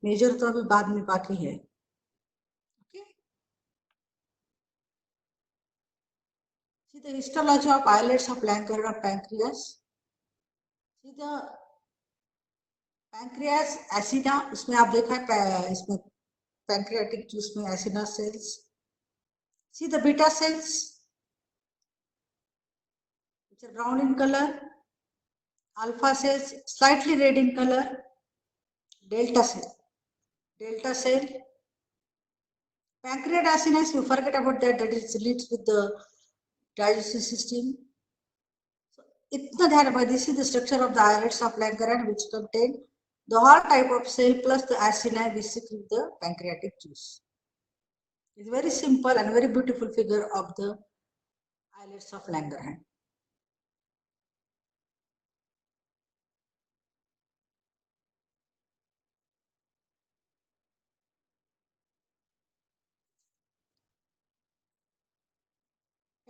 Major तो अभी बाद में बाकी है. Okay. See the histology of islets of Langerhans of pancreas. See the pancreas acida, इसमें आप देखा है इसमें pancreatic juice में acina cells. See the beta cells, which are brown in color. Alpha cells slightly red in color. Delta cell. Pancreatic acids, you forget about that. That is leads with the digestive system. So, itna dhyan rakhna. This is the structure of the islets of Langerhans, which contain the whole type of cell plus the acini which secrete the pancreatic juice. It's very simple and very beautiful figure of the islets of Langerhans.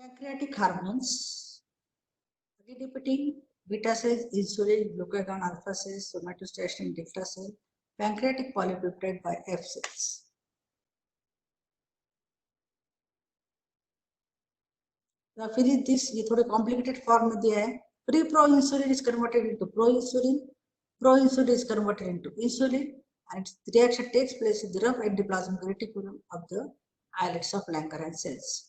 Pancreatic hormones. Again repeating, beta cells, insulin, glucagon, alpha cells, somatostatin, delta cell, pancreatic polypeptide by F cells. फिर this ये थोड़े complicated form में दिया है. Pre pro insulin is converted into pro insulin is converted into insulin and the reaction takes place in the rough endoplasmic reticulum of the islets of Langerhans cells.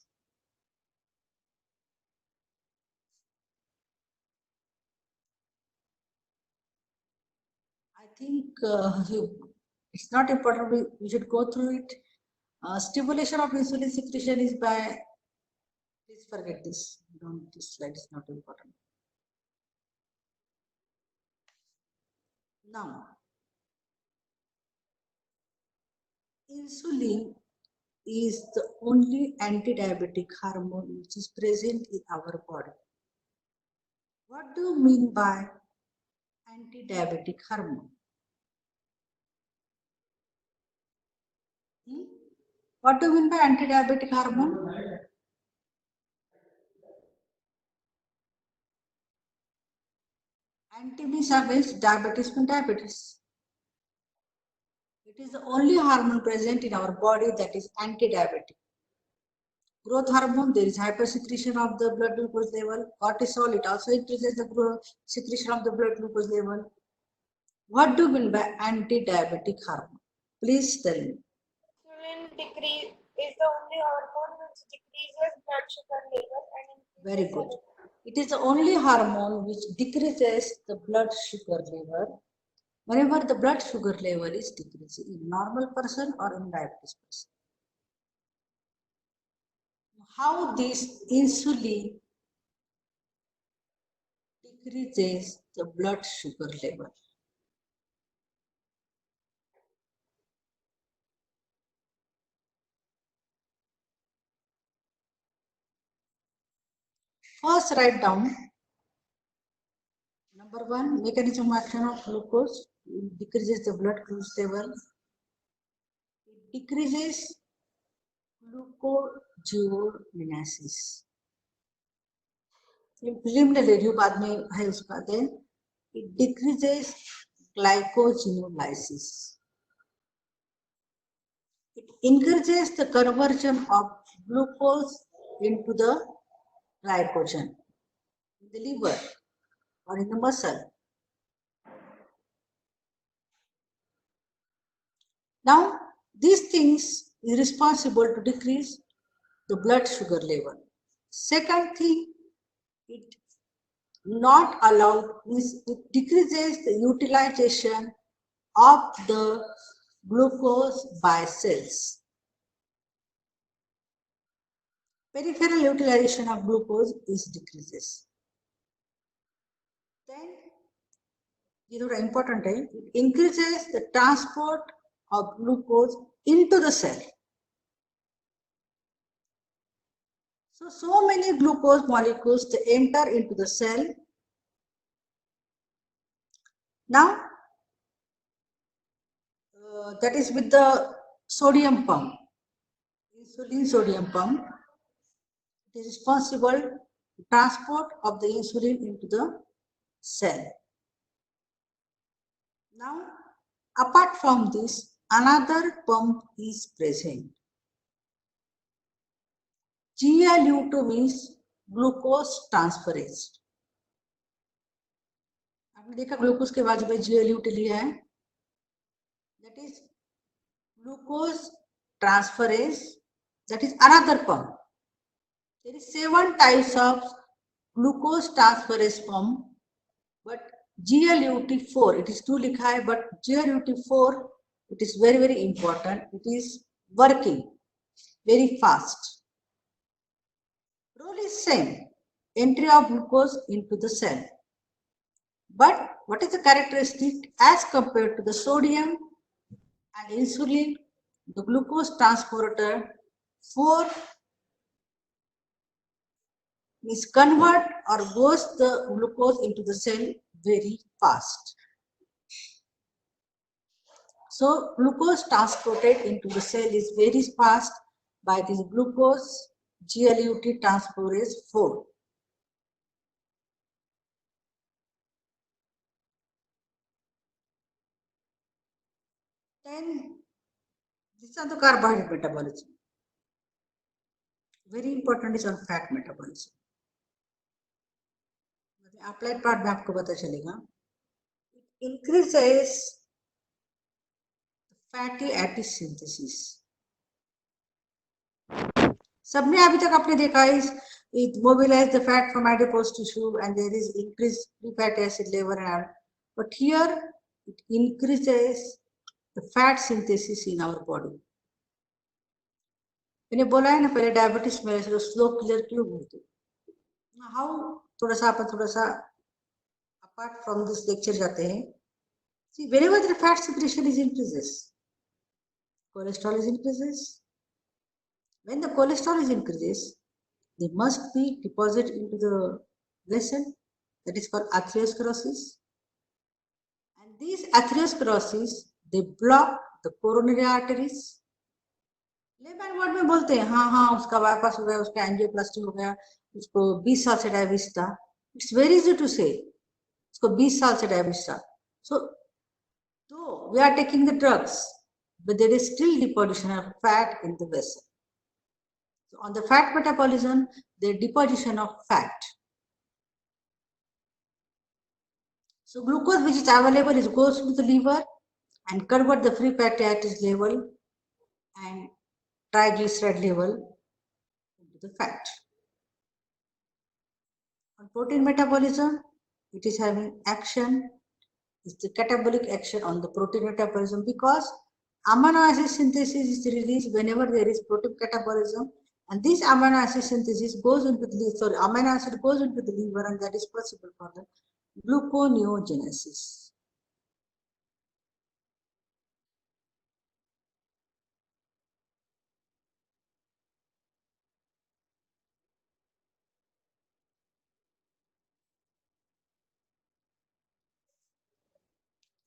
I think it's not important. We should go through it. Stimulation of insulin secretion is by. Please forget this. This slide is not important. Now, insulin is the only anti-diabetic hormone which is present in our body. What do you mean by anti-diabetic hormone? What do you mean by anti-diabetic hormone? Anti means against, diabetes means diabetes. It is the only hormone present in our body that is anti-diabetic. Growth hormone, there is hypersecretion of the blood glucose level. Cortisol, it also increases the secretion of the blood glucose level. What do you mean by anti-diabetic hormone? Please tell me. Insulin decrease is the only hormone which decreases blood sugar level and very good. It is the only hormone which decreases the blood sugar level whenever the blood sugar level is decreasing in normal person or in diabetes person. How this insulin decreases the blood sugar level? First, write down number 1, mechanism of action of glucose. It decreases the blood glucose level. It decreases gluconeogenesis. Preliminary review बाद में है उसका then it decreases glycogenolysis. It encourages the conversion of glucose into the glycogen in the liver or in the muscle. Now, these things is responsible to decrease the blood sugar level. Second thing, it not allowed is it decreases the utilization of the glucose by cells. Peripheral utilization of glucose is decreases. Then, this is important. It increases the transport of glucose into the cell. So many glucose molecules they enter into the cell. Now, that is with the sodium pump, insulin sodium pump. It is responsible to transport of the insulin into the cell. Now, apart from this, another pump is present. GLUT means glucose transferase. आपने देखा glucose के बाद में GLUT लिया है, that is glucose transferase, that is another pump. There is 7 types of glucose transferase pump, but GLUT4, it is 2 लिखा है, but GLUT4, it is very, very important. It is working very fast. Role is same, entry of glucose into the cell. But what is the characteristic as compared to the sodium and insulin? The glucose transporter 4 is convert or goes the glucose into the cell very fast. So glucose transported into the cell is very fast by this glucose GLUT transferase 4. Then this is the carbohydrate metabolism. Very important is on fat metabolism. Applied part में आपको पता चलेगा. It increases fatty acid synthesis. सबने अभी तक आपने देखा is it mobilize the fat from adipose tissue and there is increased free fatty acid level and all. But here it increases the fat synthesis in our body. मैंने बोला है ना पहले डायबिटीज में स्लो क्लियर क्यों बोलते how थोड़ा सा apart from this lecture जाते हैं. See, whenever the fat secretion is increases, cholesterol is increases. When the cholesterol is increases, they must be deposited into the vessel, that is called atherosclerosis. And these atherosclerosis, they block the coronary arteries. Lemon word में बोलते हैं हाँ उसका bypass हो गया, उसका angioplasty हो गया, उसको 20 साल से डायबिटीज था. इट्स वेरी इजी टू से उसको 20 साल से डायबिटीज था. सो though we are taking the drugs, but there is still deposition of fat in the vessel. So on the fat metabolism, there is deposition of fat. So glucose which is available is goes to the liver and convert the free fatty acid level and triglyceride level into the fat. On protein metabolism, it is having action. It's the catabolic action on the protein metabolism because amino acid synthesis is released whenever there is protein catabolism, and this amino acid synthesis goes into the amino acid goes into the liver, and that is possible for the gluconeogenesis.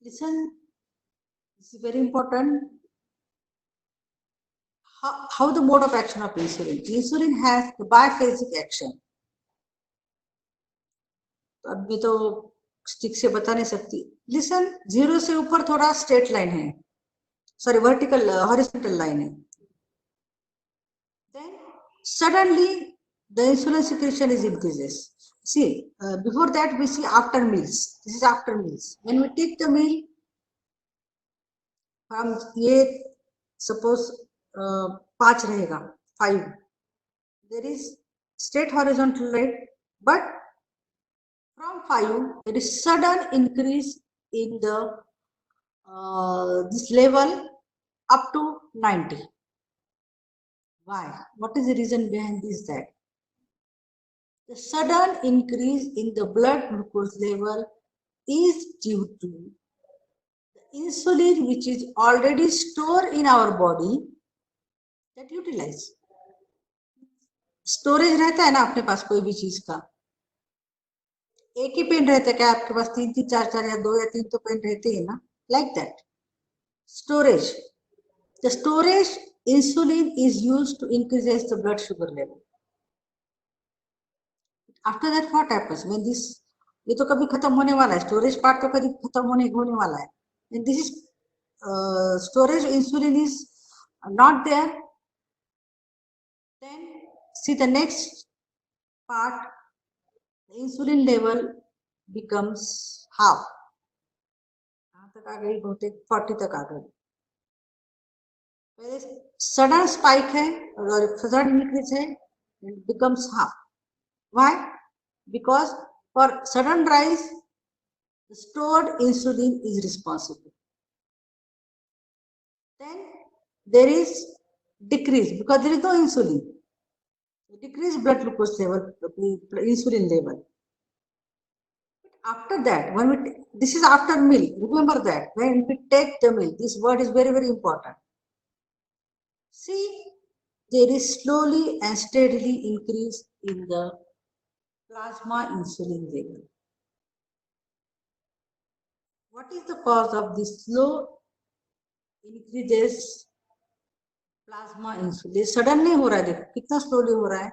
Listen, this is very important. How the mode of action of insulin? Insulin has the biphasic action. अभी तो stick से बता नहीं सकती. Listen, 0 से ऊपर थोड़ा straight line है, sorry, vertical horizontal line है. Then suddenly the insulin secretion is increases. See, before that we see after meals. This is after meals. When we take the meal, हम ये suppose 5 रहेगा, 5. There is straight horizontal line, but from 5 there is sudden increase in the this level up to 90. Why? What is the reason behind this? That the sudden increase in the blood glucose level is due to the insulin which is already stored in our body that utilize. Storage रहता है ना अपने पास कोई भी चीज का, एक ही pen रहता है क्या आपके पास? 3 4 या 2 या 3 तो पेन रहते हैं ना. Like that storage, the storage insulin is used to increase the blood sugar level. After that what happens when this, ये तो कभी खत्म होने वाला है, स्टोरेज पार्ट तो कभी खत्म होने वाला है. And this is storage insulin is not there, then see the next part, the insulin level becomes half. कहाँ तक आ गई? बहुतेक 40 तक आ गई. पहले सडन स्पाइक है और सडन इंक्रीज है, it becomes half. Why? Because for sudden rise, the stored insulin is responsible. Then there is decrease because there is no insulin. Decrease blood glucose level, insulin level. After that, when we this is after meal. Remember that when we take the meal, this word is very, very important. See, there is slowly and steadily increase in the plasma insulin level. What is the cause of this slow increases plasma insulin? Sudden नहीं हो रहा है, देखो कितना slowly हो रहा है.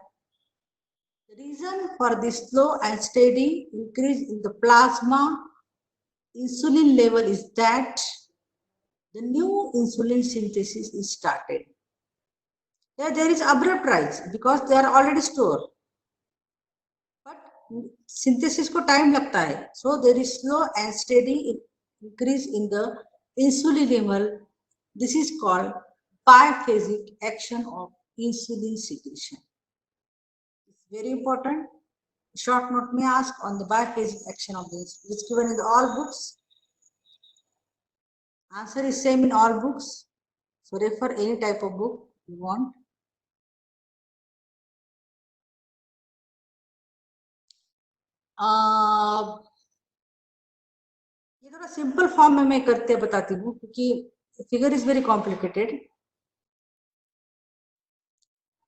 The reason for this slow and steady increase in the plasma insulin level is that the new insulin synthesis is started. There is abrupt rise because they are already stored. But synthesis को time लगता है. So there is slow and steady increase in the insulin level. This is called biphasic action of insulin secretion. It's very important. Short note may ask on the biphasic action of this. It's given in all books. Answer is same in all books. So refer any type of book you want. ये थोड़ा simple form में मैं करते बताती हूँ क्योंकि figure is very complicated.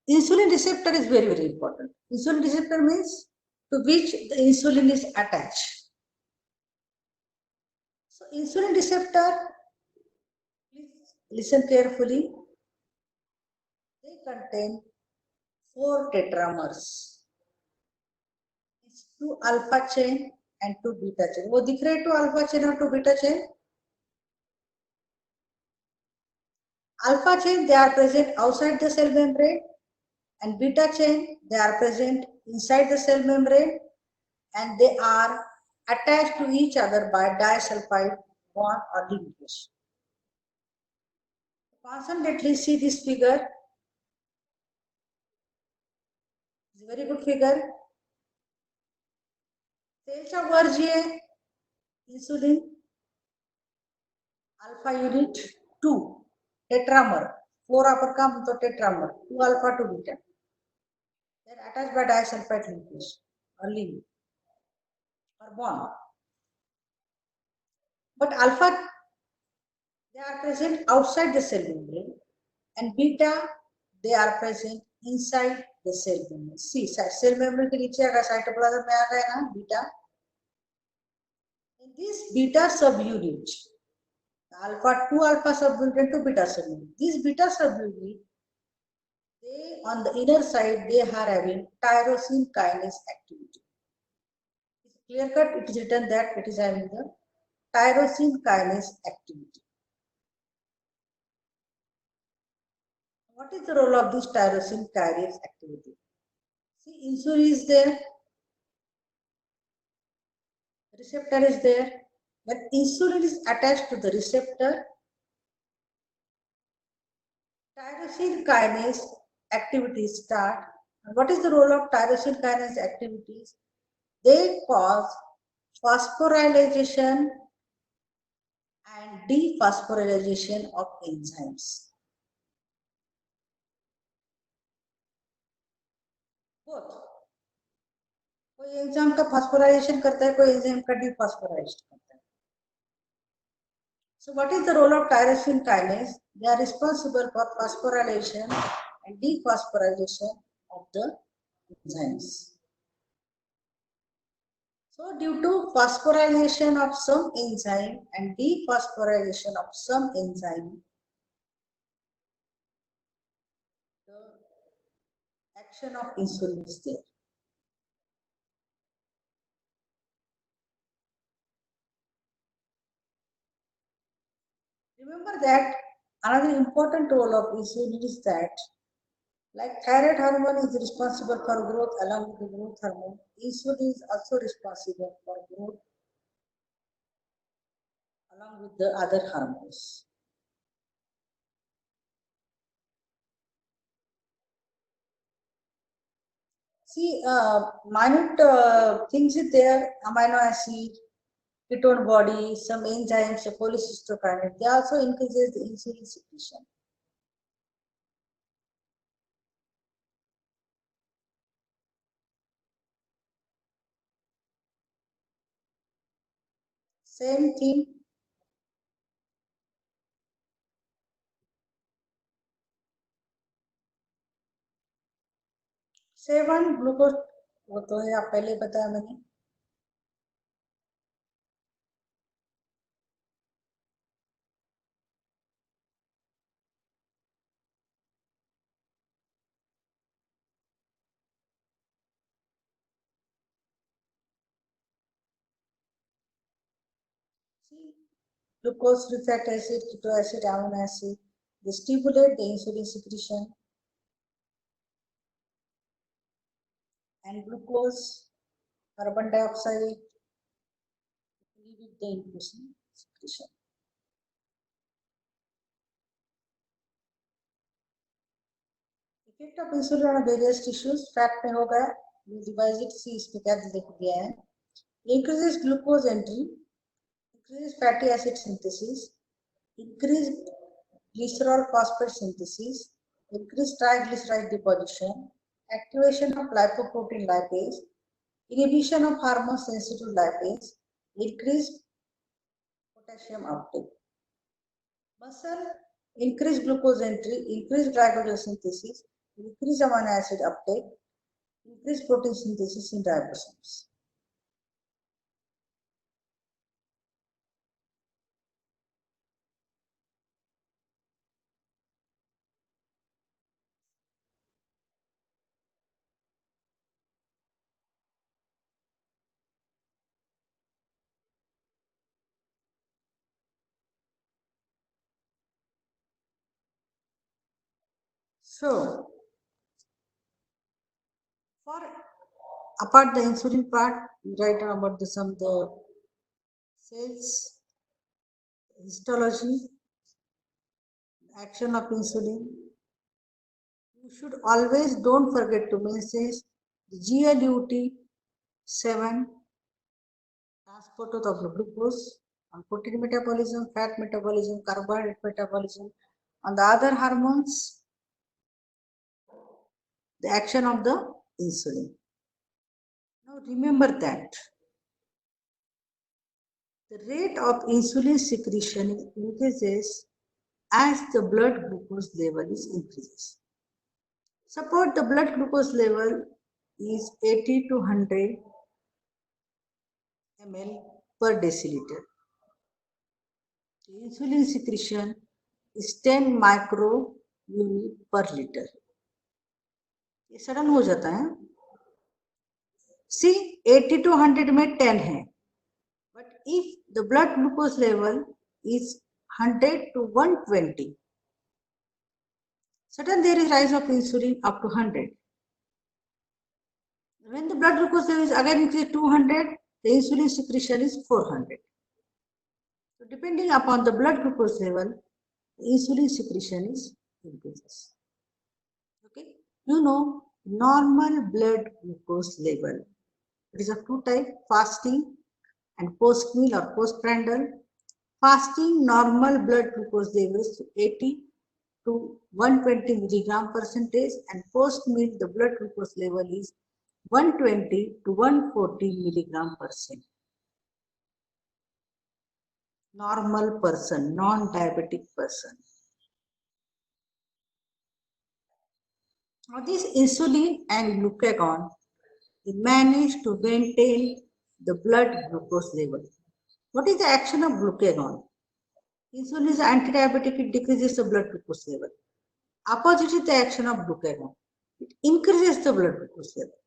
Insulin receptor is very, very important. Insulin receptor means to which the insulin is attached. So insulin receptor, please listen carefully. They contain 4 tetramers. It's 2 alpha chain and 2 beta chain. वो दिख रहे 2 alpha chain और 2 beta chain. Alpha chain, they are present outside the cell membrane, and beta chain, they are present inside the cell membrane, and they are attached to each other by disulfide bond or linkage. Constantly see this figure. It's a very good figure. सेलच्या वर जी आहे insulin alpha unit 2 tetramer, 4 आपण का म्हणतो tetramer, 2 alpha 2 beta. They are attached by disulfide linkage or link or bond. But alpha, they are present outside the cell membrane, and beta, they are present inside the cell membrane. See, cell membrane के नीचे अगर cytoplasm में आ गए ना beta, in this beta subunit, alpha 2 alpha subunit to beta subunit. This beta subunit, they on the inner side they are having tyrosine kinase activity. It's clear cut. It is written that it is having the tyrosine kinase activity. What is the role of this tyrosine kinase activity? See, insulin is there, receptor is there. When insulin is attached to the receptor, tyrosine kinase activities start. And what is the role of tyrosine kinase activities? They cause phosphorylation and dephosphorylation of enzymes. Both. कोई enzyme का phosphorylation करता है, कोई enzyme का डिफॉस्फोराइलेशन करता है. So what is the role of tyrosine kinase? They are responsible for phosphorylation and dephosphorylation of the enzymes. So due to phosphorylation of some enzyme and dephosphorylation of some enzyme, the action of insulin is there. Remember that another important role of insulin is that, like thyroid hormone is responsible for growth along with the growth hormone, insulin is also responsible for growth along with the other hormones. See, minute things is there, amino acid, ketone body, some enzymes, cholecystokinin, they also increases the insulin secretion. Same thing. 7 glucose, वो तो है, आप पहले बताया मैंने. See, glucose, free fat acid, keto acid, amino acid, they stimulate the insulin secretion. And glucose, carbon dioxide, inhibit the insulin secretion. Effect of insulin on various tissues, fat में होगा, we revise it, see इसमें क्या दिया है. Increases glucose entry, increases fatty acid synthesis, increase glycerol phosphate synthesis, increase triglyceride deposition, activation of lipoprotein lipase, inhibition of hormone sensitive lipase, increase potassium uptake. Muscle, increase glucose entry, increase glycogen synthesis, increase amino acid uptake, increase protein synthesis in ribosomes. So, for apart the insulin part, we write about some the cells, histology, action of insulin. You should always don't forget to mention the GLUT7 transporter of the glucose on protein metabolism, fat metabolism, carbohydrate metabolism. On the other hormones, the action of the insulin. Now remember that the rate of insulin secretion increases as the blood glucose level is increases. Suppose the blood glucose level is 80 to 100 ml per deciliter. The insulin secretion is 10 micro unit per liter. ये sudden हो जाता है. See, 80 to 100 में 10 है. But if the blood glucose level is 100 to 120, suddenly there is rise of insulin up to 100. When the blood glucose level is again increased to 200, the insulin secretion is 400. So depending upon the blood glucose level, the insulin secretion is increases. Okay, you know normal blood glucose level. It is of two types: fasting and post meal or postprandial. Fasting normal blood glucose levels to 80 to 120 milligram percentage, and post meal the blood glucose level is 120 to 140 milligram percent. Normal person, non-diabetic person. Now this insulin and glucagon, they manage to maintain the blood glucose level. What is the action of glucagon? Insulin is anti-diabetic, it decreases the blood glucose level. Opposite is the action of glucagon. It increases the blood glucose level.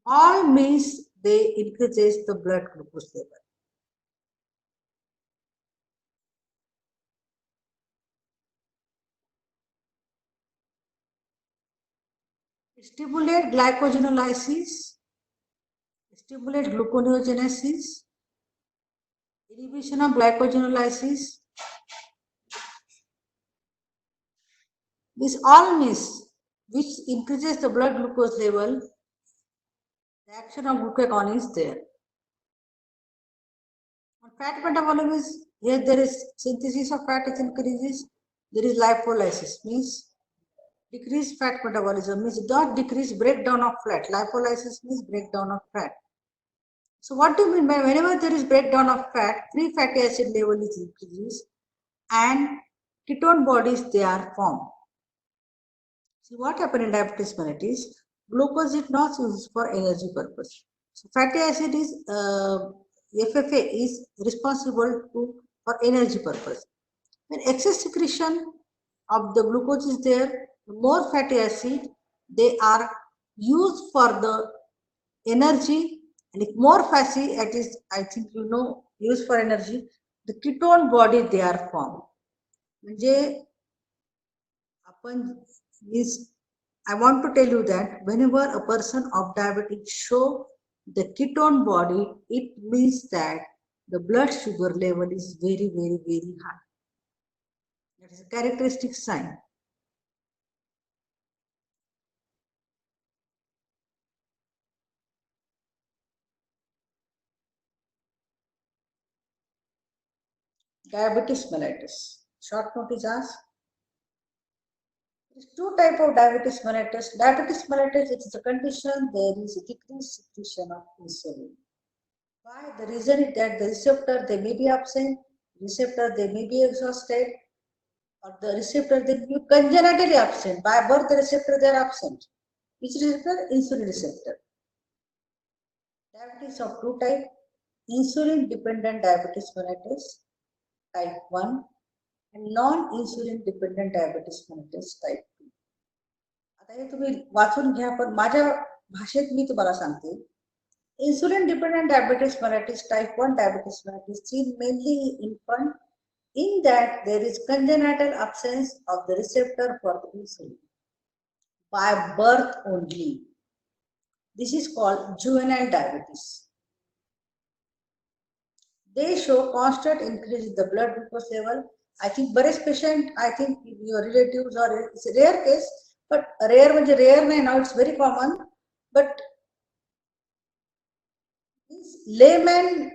All means they increases the blood glucose level. Stimulate glycogenolysis, stimulate gluconeogenesis, inhibition of glycogenolysis. This all means which increases the blood glucose level, the action of glucagon is there. On fat metabolism is here there is synthesis of fat is increases, there is lipolysis means decreased fat metabolism means not decrease breakdown of fat. Lipolysis means breakdown of fat. So what do you mean by whenever there is breakdown of fat, free fatty acid level is increased and ketone bodies they are formed. See what happened in diabetes mellitus? Glucose is not used for energy purpose. So fatty acid is FFA is responsible for energy purpose. When excess secretion of the glucose is there, more fatty acid they are used for the energy, and if more fatty it is, I think you know, used for energy, the ketone body they are formed. म्हणजे आपण is I want to tell you that whenever a person of diabetes show the ketone body, it means that the blood sugar level is very, very, very high. That is a characteristic sign. Diabetes mellitus. Short note is asked. There is two type of diabetes mellitus. Diabetes mellitus is a condition there is a decreased secretion of insulin. Why? The reason is that the receptor they may be absent, receptor they may be exhausted, or the receptor they may be congenitally absent. By birth the receptor they are absent. Which receptor? Insulin receptor. Diabetes of two type. Insulin dependent diabetes mellitus type 1 and non-insulin dependent diabetes mellitus type 2. आता हे तुम्ही वाचून घ्या पण माझ्या भाषेत मी तुम्हाला सांगते. Insulin dependent diabetes mellitus type 1 diabetes mellitus seen mainly in infant, in that there is congenital absence of the receptor for the insulin by birth only. This is called juvenile diabetes. They show constant increase in the blood glucose level. I think बरेच patient, I think your relatives or it's a rare case, but rare म्हणजे rare नाही now it's very common, but layman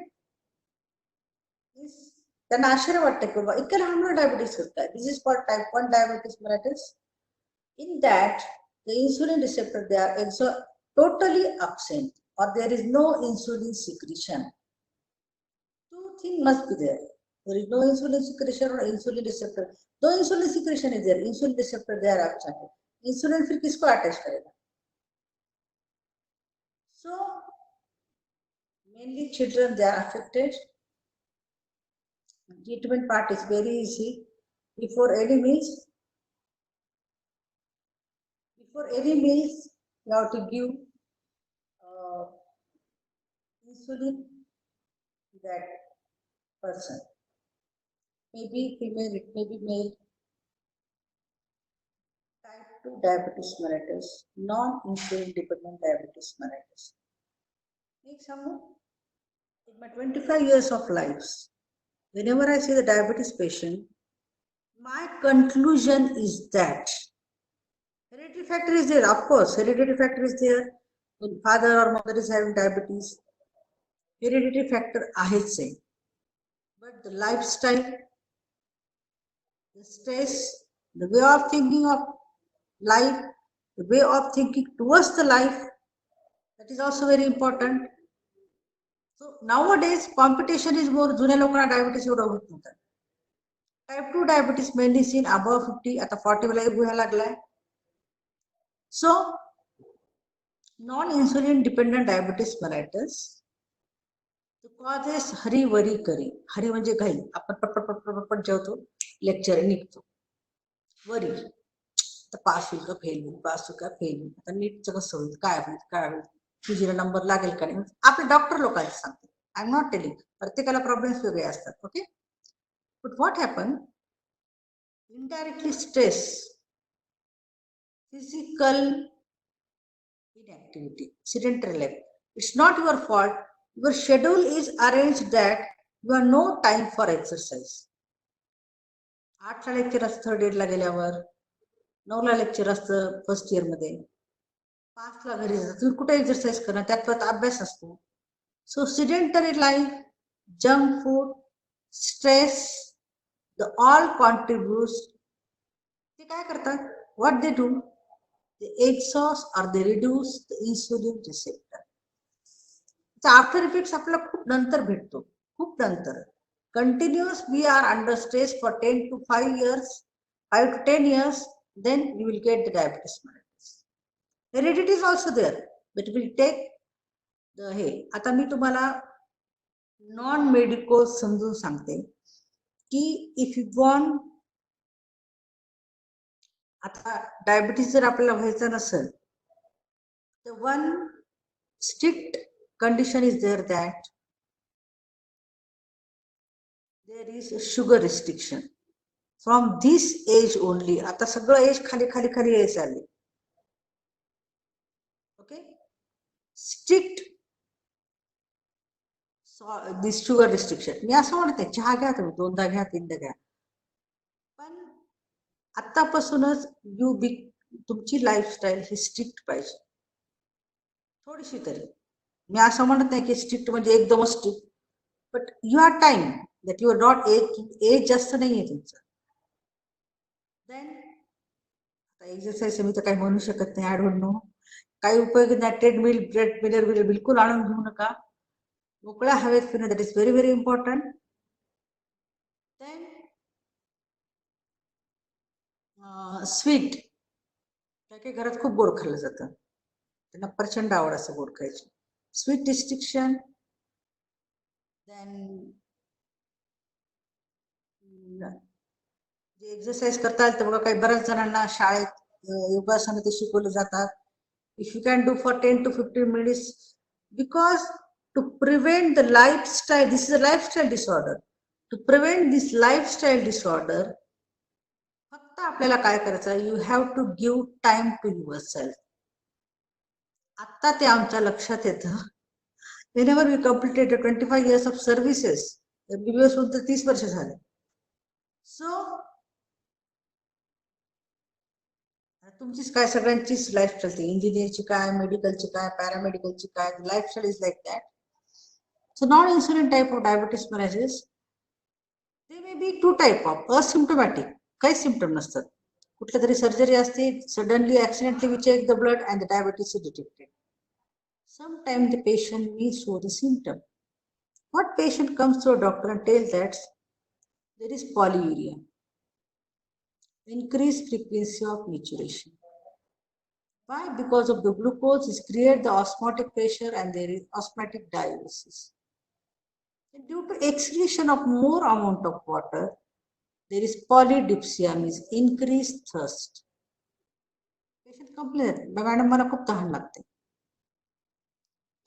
is त्यांना आश्चर्य वाटतं की बाबा इतक्या लहान मुलं डायबिटीस होतात. This is called type 1 diabetes mellitus. In that the insulin receptor they are totally absent or there is no insulin secretion. Two things must be there. There is no insulin secretion or insulin receptor. No insulin secretion is there. Insulin receptor they are absent. Insulin फिर किसको attach करेगा? So mainly children they are affected. Treatment part is very easy. Before any meals, you have to give insulin to that person. Maybe female, it may be male. Type 2 diabetes mellitus, non-insulin dependent diabetes mellitus. Next, in my 25 years of life, whenever I see the diabetes patient, my conclusion is that hereditary factor is there. Of course, hereditary factor is there. When father or mother is having diabetes, hereditary factor आहेच आहे. But the lifestyle, the stress, the way of thinking of life, the way of thinking towards the life, that is also very important. So nowadays competition is more. जुन्या लोकांना diabetes एवढं होत नव्हतं. Type 2 diabetes mainly seen above 50, आता 40 ला व्हायला लागलाय. So non-insulin dependent diabetes mellitus, the causes Hari worry करी. हरी म्हणजे घाई. आपण पटपट जेवतो, लेक्चर निघतो. वरी तर पास होईल का फेल होईल, पास होईल का फेल होईल, आता नीटचं कसं होईल, काय होईल, तुझीला नंबर लागेल का नाही. आपले डॉक्टर लोकांचे सांगते. I am not telling. प्रत्येकाला प्रॉब्लेम्स वेगळे असतात. Okay. But what happen, indirectly stress, physical inactivity, sedentary life. It's not your fault. Your schedule is arranged that you have no time for exercise. 8ला lecture असतं third इयरला गेल्यावर, 9ला lecture असतं first year मध्ये, 5ला घरी जातात. तुम्ही कुठे एक्सरसाइज करणार, त्यात परत अभ्यास असतो. So sedentary life, junk food, stress, the all contributes. ते काय करतात? What they do? They exhaust or they reduce the insulin receptor. After effects आपल्याला खूप नंतर भेटतो, खूप नंतर. Continuous we are under stress for 10 to 5 years, 5 to 10 years, then you will get the diabetes mellitus. Heredity is also there, but will take the हे. आता मी तुम्हाला non medical समजून सांगते की इफ यू वॉन्ट, आता डायबिटीज जर आपल्याला व्हायचं नसेल तर one strict condition is there that there is a sugar restriction from this age only. आता सगळं एज खाली खाली खाली यायचं आले. Okay, strict this sugar restriction. मी असं म्हणते चहा घ्या तुम्ही, 2दा घ्या, 3दा घ्या, पण आतापासूनच तुमची लाईफस्टाईल ही स्ट्रिक्ट पाहिजे, थोडीशी तरी. मी असं म्हणत नाही की स्ट्रिक्ट म्हणजे एकदमच strict, but you are time that you are not as जास्त नाही आहे तुमचं. देन आता एक्सरसाइज मी तर काही म्हणू शकत नाही, आय डोंट नो, काही उपयोग नाही. ट्रेडमिल बिलकुल आणून घेऊ नका, मोकळ्या हवेत फिरणं, that is very very important. Then sweet, काही घरात खूप गोड खाल्लं जातं, त्यांना प्रचंड आवड असं गोड खायची. Sweet restriction. देन जे एक्सरसाइज करता येईल तेवढं, काही बऱ्याच जणांना शाळेत योगासनं ते शिकवले जातात. If you can do for 10 to 15 minutes, because to prevent the lifestyle, this is a lifestyle disorder. To prevent this lifestyle disorder, फक्त आपल्याला काय करायचं, you have to give time to yourself. आता ते आमच्या लक्षात येतं whenever we completed 25 years of services. MBBS होऊन तर 30 वर्ष झाले. सो तुमचीच काय, सगळ्यांचीच लाईफस्टाईल, इंजिनियरची काय, मेडिकलची काय, पॅरामेडिकलची काय, lifestyle is like that. So non insulin type of diabetes mellitus, they may be 2 type of asymptomatic, काही सिम्पटम नसतात, कुठल्या तरी सर्जरी असते, suddenly accidentally we check the blood and the diabetes is detected. Sometimes the patient may show the symptom. What patient comes to a doctor and tells that there is polyuria, increased frequency of maturation. Why? Because of the glucose is create the osmotic pressure and there is osmotic diuresis. And due to excretion of more amount of water, there is polydipsia, means increased thirst. Patient complains, madam मला खूप तहान लागते.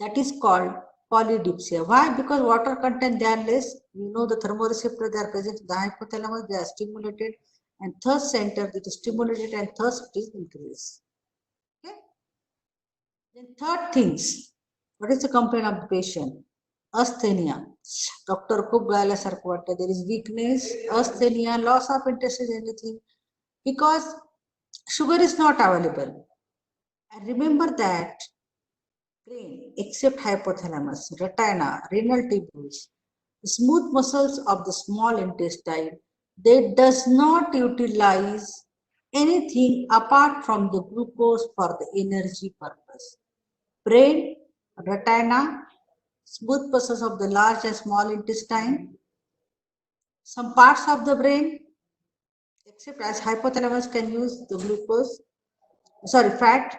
That is called polydipsia. Why? Because water content they are less. You know the thermoreceptor they are present in the hypothalamus, they are stimulated, and thirst center that is stimulated and thirst is increased. Okay. Then third things, what is the complaint of the patient? Asthenia. Doctor खूप गायल्यासारखं वाटतं. There is weakness, asthenia, loss of interest in anything, because sugar is not available. And remember that brain, except hypothalamus, retina, renal tubules, the smooth muscles of the small intestine, they does not utilize anything apart from the glucose for the energy purpose. Brain, retina, smooth muscles of the large and small intestine, some parts of the brain, except as hypothalamus can use the glucose, fat,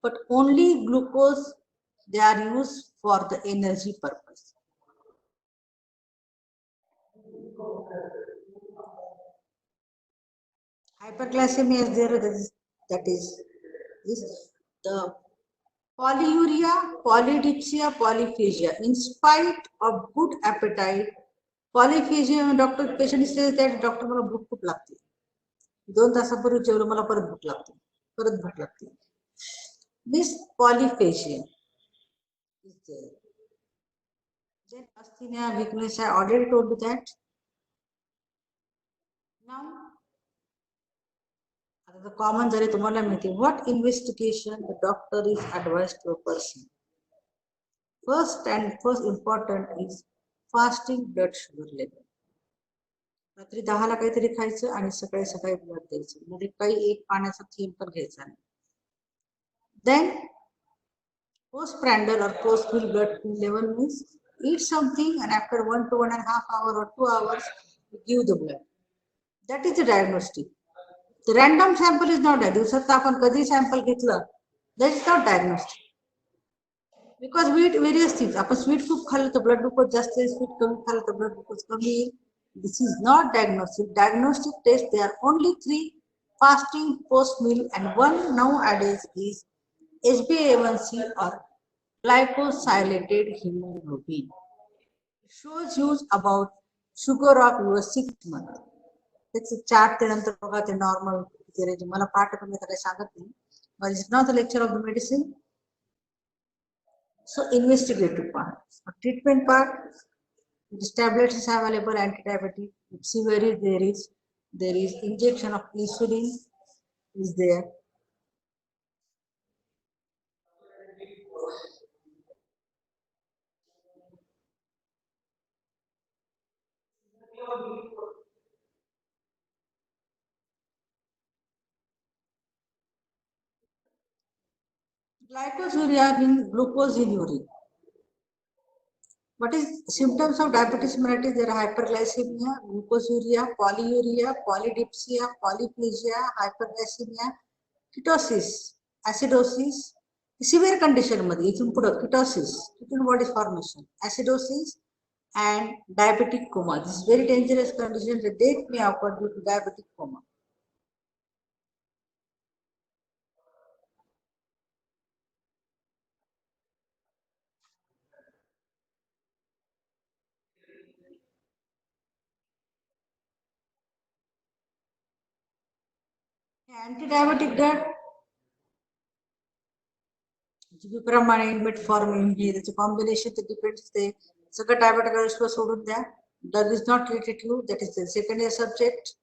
but only glucose they are used for the energy purpose. Hyperglycemia is there, that is the polyuria, polydipsia, polyphagia. In spite of good appetite, polyphagia, doctor patient says that doctor मला भूक खूप लागते, 2 तासापूर्वी जेवलं मला परत भूक लागते, परत भूक लागते. This polyphagia is there. Then asthenia, weakness, I already told you that. Now, आता the common जरी तुम्हाला माहिती, what investigation the doctor is advised to a person. First important is fasting blood sugar level. रात्री 10ला काहीतरी खायचं आणि सकाळी सकाळी blood द्यायचं, मध्ये काही एक पाण्याचा थेंब पण घ्यायचा नाही. Then postprandial or post-meal blood level means eat something and after 1 to 1.5 hours or 2 hours you give the blood. That is the diagnostic. The random sample is not that. दिवसात आपण कधी sample घेतलं, that is not diagnostic. Because we eat various things. आपण sweet खूप खाल्लं तर blood glucose जास्त आहे, स्वीट कमी खाल्लं तर ब्लड ग्लुकोज कमी आहे. This is not diagnostic. Diagnostic test, there are only 3: fasting, post meal, and one nowadays is HbA1c or glycosylated hemoglobin. It shows you about sugar of your 6 month. त्याचे 4 ते नंतर बघा ते नॉर्मल रेंज. मला पाठ पण काही सांगत नाही. But it's not the lecture of the medicine. So investigative part. Treatment part, this tablets is available, anti-diabetic. If severe there is injection of insulin is there. Glycosuria means glucose in urine. What is symptoms of diabetes mellitus? There are hyperglycemia, glucosuria, polyuria, polydipsia, polyphagia, hyperglycemia, ketosis, acidosis. Severe condition मध्ये इथून पुढे ketosis, ketone body formation, acidosis, and diabetic coma. This is very dangerous condition. The death may occur due to diabetic coma. Anti-diabetic drug, प्रमाणे metformin हे त्याचे combination ते depends. ते सगळं diabetic सोडून द्या. Drug is not related to you. That is the secondary subject.